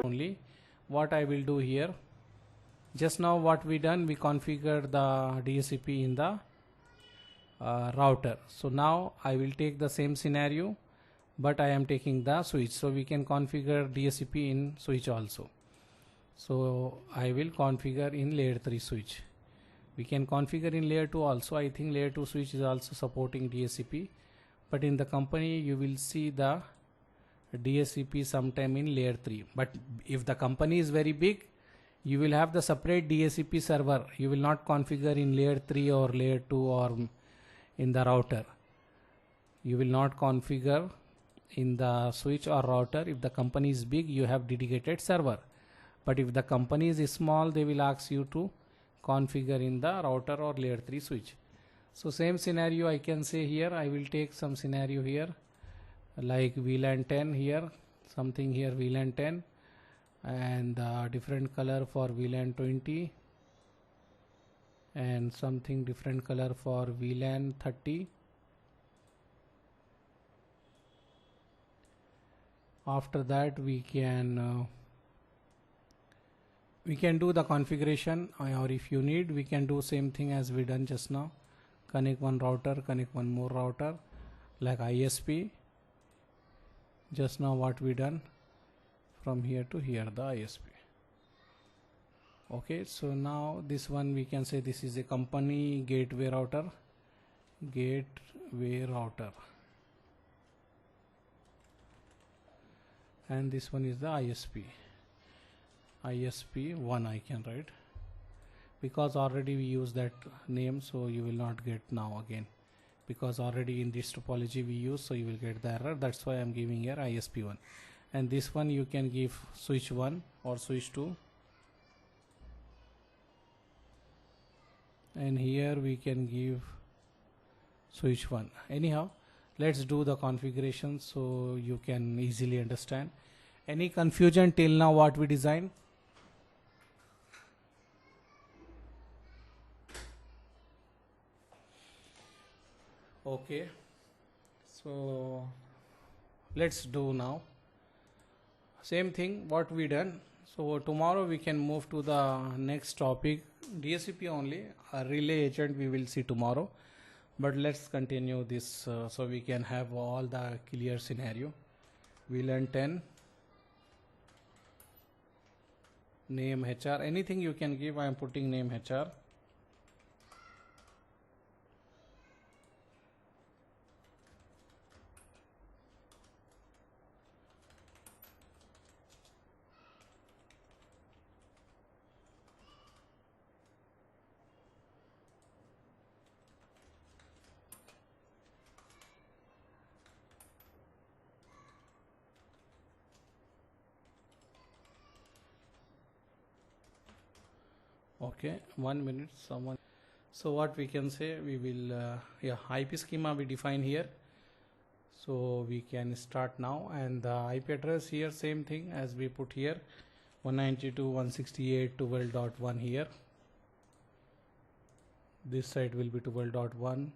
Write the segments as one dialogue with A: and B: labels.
A: Only what I will do here, just now what we done, we configured the DHCP in the router. So now I will take the same scenario, but I am taking the switch, so we can configure DHCP in switch also. So I will configure in layer 3 switch. We can configure in layer 2 also. I think layer 2 switch is also supporting DHCP, but in the company you will see the DHCP sometime in layer 3. But if the company is very big, you will have the separate DHCP server. You will not configure in layer 3 or layer 2 or in the router. You will not configure in the switch or router. If the company is big, you have dedicated server. But if the company is small, they will ask you to configure in the router or layer 3 switch. So same scenario I can say here. I will take some scenario here like VLAN 10 here, something here VLAN 10, and different color for VLAN 20, and something different color for VLAN 30. After that we can do the configuration, or if you need, we can do same thing as we done just now. Connect one router, connect one more router like ISP. Just now what we done, from here to here the ISP. Okay, so now this one we can say this is a company gateway router, and this one is the ISP1 I can write, because already we use that name, so you will not get now again, because already in this topology we use, so you will get the error. That's why I'm giving here ISP1. And this one you can give switch 1 or switch 2, and here we can give switch 1. Anyhow, let's do the configuration so you can easily understand. Any confusion till now what we designed? Okay, so let's do now same thing what we done. So tomorrow we can move to the next topic, DHCP only. A relay agent we will see tomorrow, but let's continue this so we can have all the clear scenario. VLAN 10, name HR, anything you can give. I am putting name HR. Okay, 1 minute someone. So what we can say, we will IP schema we define here, so we can start now. And the IP address here, same thing as we put here, 192.168.12.1 here. This side will be 12.1,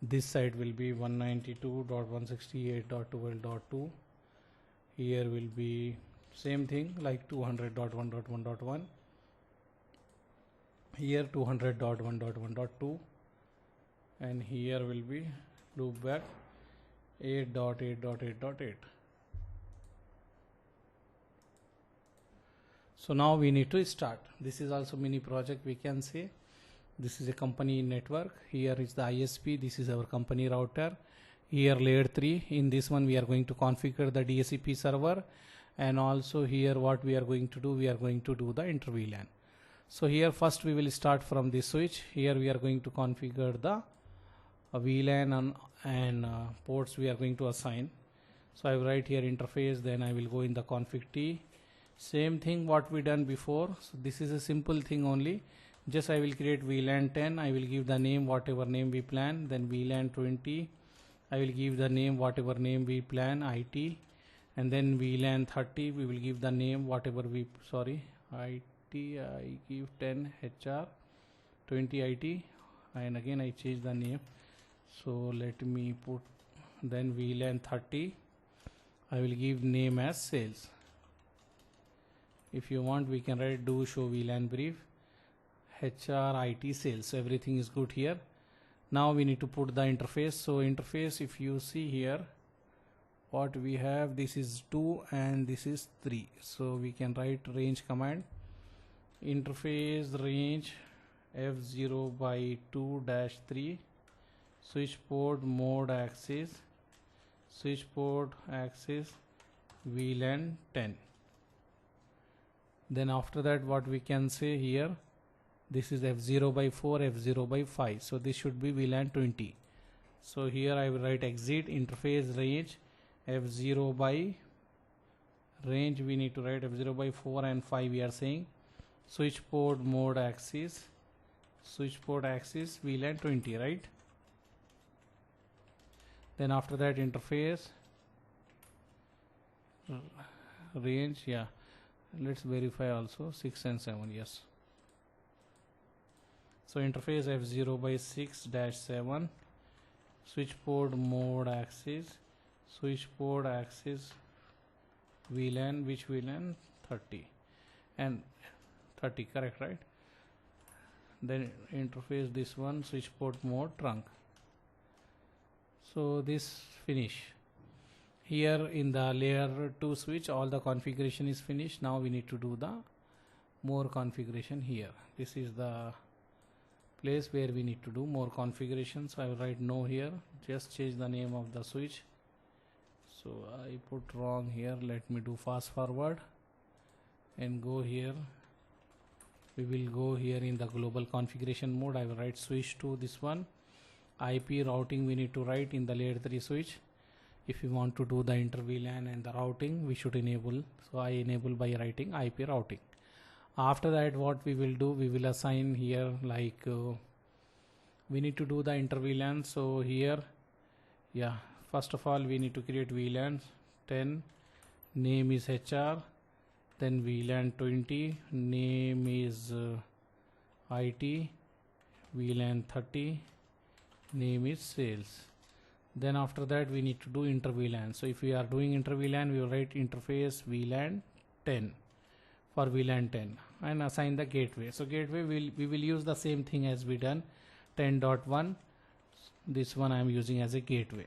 A: this side will be 192.168.12.2. here will be same thing like 200.1.1.1, here 200.1.1.2, and here will be loop back 8.8.8.8. So now we need to start. This is also mini project, we can say. This is a company network. Here is the ISP. This is our company router. Here layer 3. In this one we are going to configure the DHCP server, and also here what we are going to do, we are going to do the inter VLAN. So here first we will start from this switch. Here we are going to configure the VLAN and ports we are going to assign. So I will write here interface, then I will go in the config T. Same thing what we done before. So this is a simple thing only. Just I will create VLAN 10. I will give the name whatever name we plan. Then VLAN 20. I will give the name whatever name we plan, IT. And then VLAN 30. We will give the name whatever we, IT. I give 10 HR, 20 IT, and again I change the name. So let me put then VLAN 30. I will give name as sales. If you want, we can write do show VLAN brief, HR, IT, sales. So everything is good here. Now we need to put the interface. So interface, if you see here, what we have, this is 2 and this is 3. So we can write range command, interface range F0 by 2-3, switch port mode access, switch port access VLAN 10. Then after that, what we can say here, this is F0 by 4, F0 by 5. So this should be VLAN 20. So here I will write exit interface range F0 by range, we need to write F0 by 4 and 5 we are saying, switch port mode access, switch port access VLAN 20, right? Then after that interface range, yeah, let's verify also 6 and 7, yes. So interface F0 by 6-7, switch port mode access, switch port access VLAN, which VLAN 30 and 30, correct, right? Then interface this one, switch port mode trunk. So this finish. Here in the layer 2 switch, all the configuration is finished. Now we need to do the more configuration here. This is the place where we need to do more configurations. I will write no here, just change the name of the switch. So I put wrong here, let me do fast forward and go here. We will go here in the global configuration mode. I will write switch to this one. IP routing we need to write in the layer 3 switch. If you want to do the inter VLAN and the routing, we should enable. So I enable by writing IP routing. After that, what we will do, we will assign here like we need to do the inter VLAN. So here, yeah, first of all we need to create VLAN 10, name is HR, then VLAN 20, name is IT, VLAN 30, name is sales. Then after that we need to do inter VLAN. So if we are doing inter VLAN, we will write interface VLAN 10 for VLAN 10 and assign the gateway. So gateway we will use the same thing as we done 10.1. This one I am using as a gateway.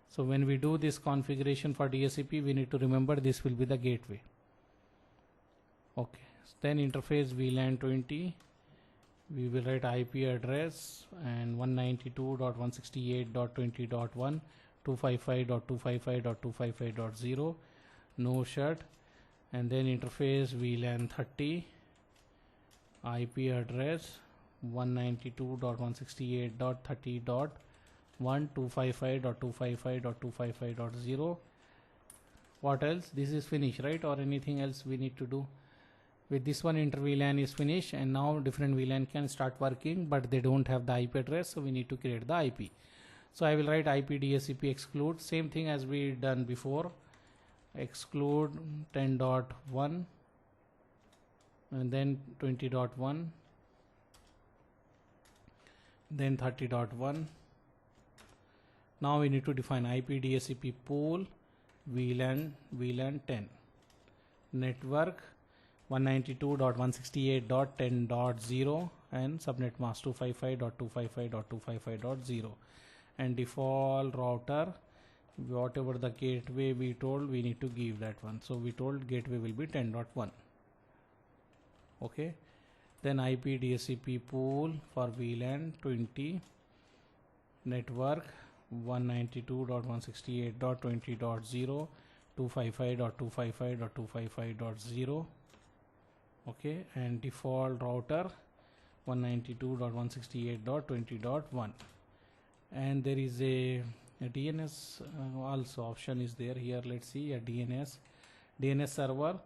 A: So when we do this configuration for DHCP, we need to remember this will be the gateway. Okay, then interface VLAN 20, we will write IP address and 192.168.20.1, 255.255.255.0, no shut, and then interface VLAN 30, IP address 192.168.30.1, 255.255.255.0. What else? This is finished, right? Or anything else we need to do? With this one, inter VLAN is finished, and now different VLAN can start working, but they don't have the IP address, so we need to create the IP. So I will write IP DHCP exclude, same thing as we done before, exclude 10.1 and then 20.1, then 30.1. Now we need to define IP DHCP pool VLAN 10, network 192.168.10.0 and subnet mask 255.255.255.0, and default router, whatever the gateway we told, we need to give that one. So we told gateway will be 10.1. Okay, then IP DHCP pool for VLAN 20, network 192.168.20.0, 255.255.255.0. Okay, and default router 192.168.20.1, and there is a DNS also option is there here. Let's see a DNS server.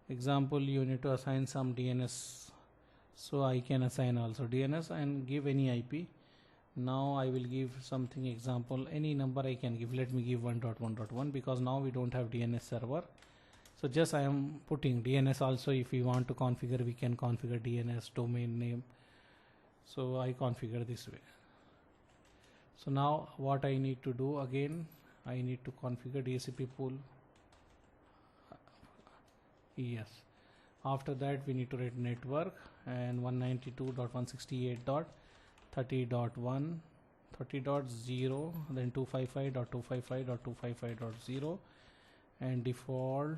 A: Example, you need to assign some DNS, so I can assign also DNS and give any IP. Now I will give something example, any number I can give. Let me give 1.1.1 because now we don't have DNS server. So just I am putting DNS also. If we want to configure, we can configure DNS domain name. So I configure this way. So now what I need to do again, I need to configure DHCP pool. Yes. After that we need to write network and 192.168.30.1 30.0, then 255.255.255.0, and default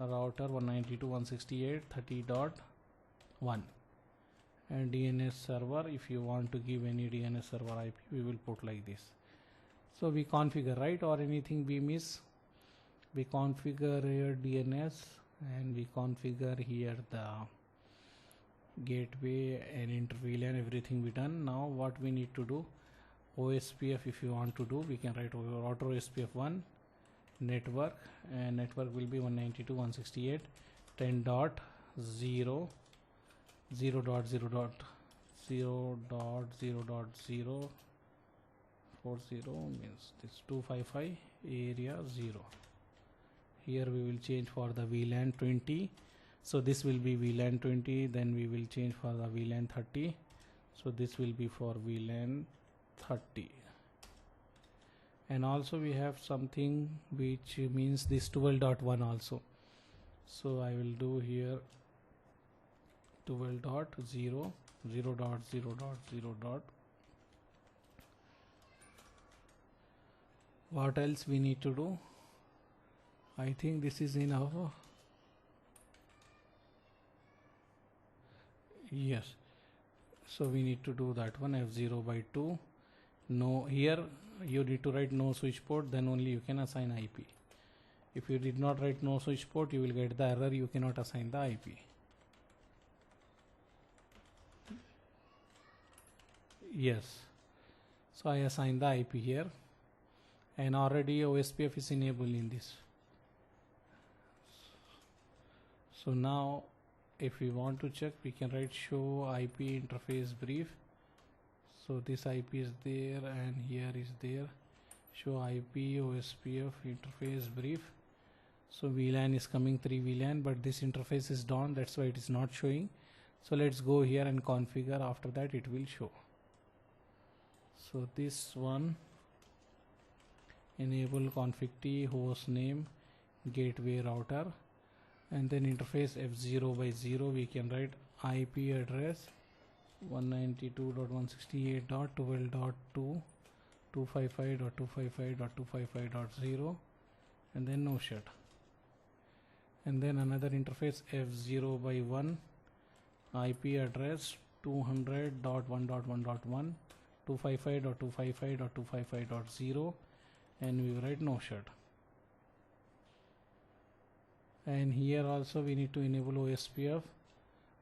A: router 192.168.30.1, and DNS server. If you want to give any DNS server IP, we will put like this. So we configure, right, or anything we miss, we configure here DNS and we configure here the gateway and inter-VLAN, everything we done. Now what we need to do, OSPF, if you want to do, we can write router OSPF1 network, and network will be 192.168.10.0 0.0.0.0.040 means this 255 area 0. Here we will change for the VLAN 20, so this will be VLAN 20, then we will change for the VLAN 30, so this will be for VLAN 30. And also we have something which means this 12.1 also, so I will do here 12.0 0.0.0. What else we need to do? I think this is enough. Yes, so we need to do that one, F0/2. No, here you need to write no switch port, then only you can assign IP. If you did not write no switch port, you will get the error, you cannot assign the IP. Yes, so I assign the IP here, and already OSPF is enabled in this. So now if we want to check, we can write show IP interface brief. So this IP is there and here is there, show IP OSPF interface brief. So VLAN is coming 3 VLAN, but this interface is down, that's why it is not showing. So let's go here and configure, after that it will show. So this one, enable config T host name gateway router, and then interface F0/0, we can write IP address 192.168.12.2 255.255.255.0, and then no shut, and then another interface F0/1 IP address 200.1.1.1 255.255.255.0, and we write no shut. And here also we need to enable OSPF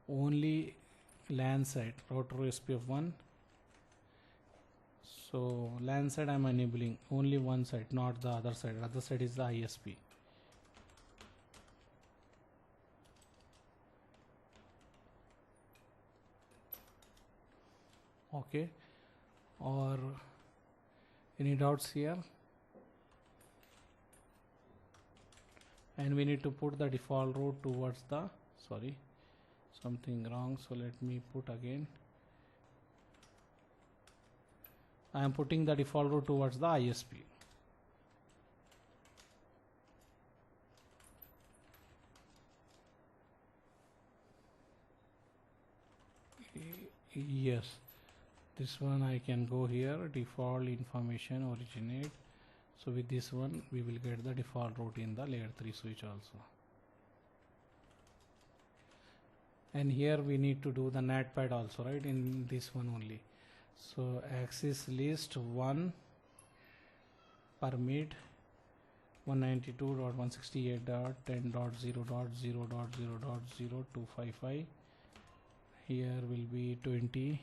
A: only LAN side, router OSPF1. So LAN side I am enabling only one side, not the other side. Other side is the ISP. Okay, or any doubts here? And we need to put the default route towards the, sorry, something wrong, so let me put again. I am putting the default route towards the ISP. Yes, this one I can go here, default information originate. So with this one we will get the default route in the layer 3 switch also. And here we need to do the NAT pad also, right, in this one only. So access list 1 permit 192.168.10.0.0.0.0255. Here will be 20,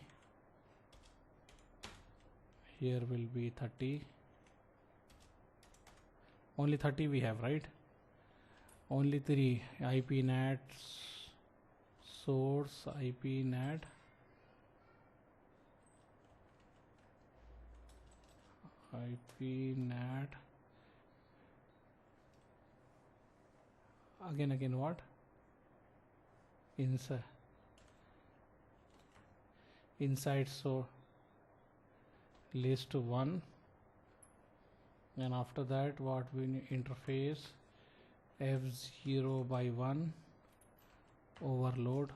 A: here will be 30. Only 30 we have, right? Only 3, IP NAT source, IP NAT, IP NAT, again what? Inside so list 1, and after that what we need, interface F0 by 1 overload,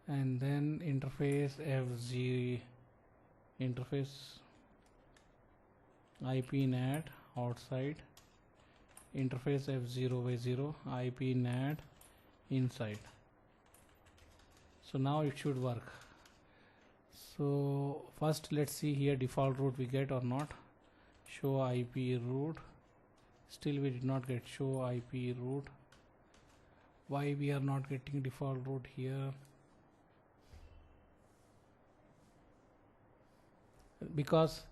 A: and then interface F0 interface IP NAT outside, interface F0 by 0 IP NAT inside. So now it should work. So first let's see here default route we get or not. Show IP route, still we did not get show IP route. Why we are not getting default route here? Because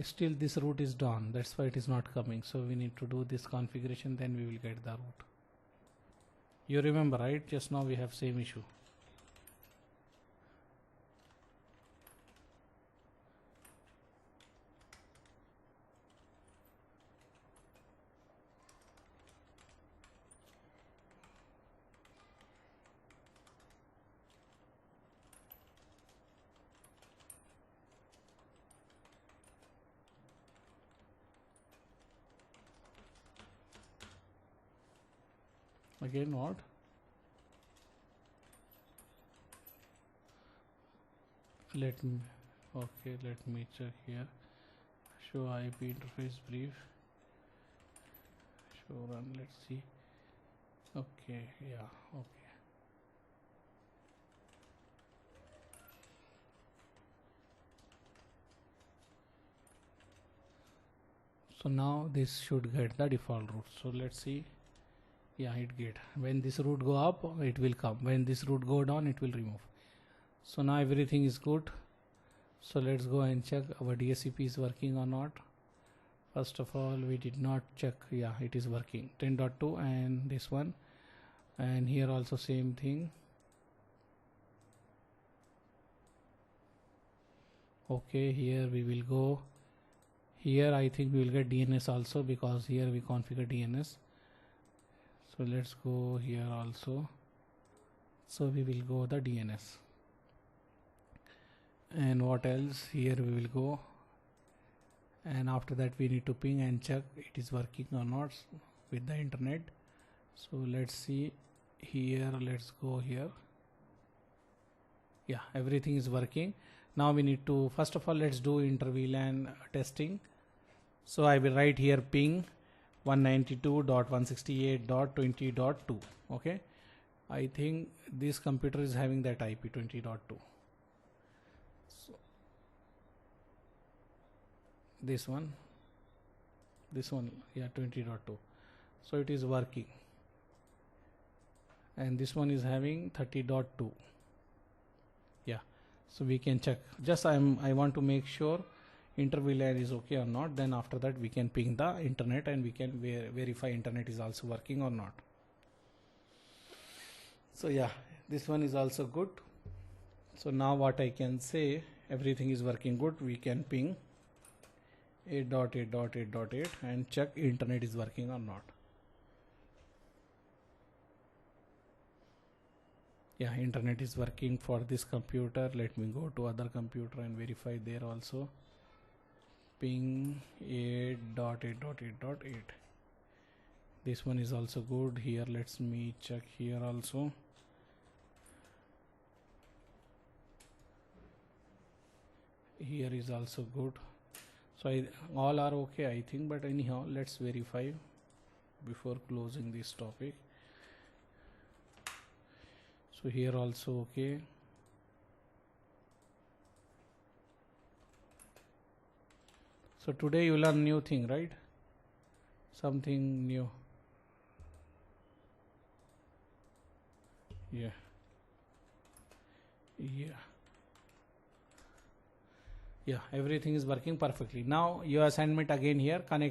A: still this route is done, that's why it is not coming. So we need to do this configuration, then we will get the route. You remember, right? Just now we have same issue. Again what? Let me check here. Show IP interface brief. Show run, let's see. Okay, yeah, okay. So now this should get the default route. So let's see. Yeah, it get. When this route go up, it will come. When this route go down, it will remove. So now everything is good. So let's go and check our DHCP is working or not. First of all, we did not check. Yeah, it is working. 10.2 and this one, and here also same thing. Okay, here we will go. Here I think we will get DNS also, because here we configure DNS. So let's go here also. So we will go the DNS. And what else? Here we will go, and after that we need to ping and check it is working or not with the internet. So let's see here, let's go here. Yeah, everything is working. Now we need to, first of all, let's do inter-VLAN testing. So I will write here ping 192.168.20.2. okay, I think this computer is having that IP 20.2. So this one, yeah, 20.2. So it is working, and this one is having 30.2. yeah, so we can check. Just I want to make sure inter-VLAN is okay or not. Then after that we can ping the internet, and we can verify internet is also working or not. So yeah, this one is also good. So now what I can say, everything is working good. We can ping 8.8.8.8 and check internet is working or not. Yeah, internet is working for this computer. Let me go to other computer and verify there also. Ping 8.8.8.8. This one is also good. Here let's me check here also. Here is also good. So all are okay, I think, but anyhow let's verify before closing this topic. So here also okay. So today you learn new thing, right? Something new. Yeah. Yeah, everything is working perfectly. Now your assignment again here, connect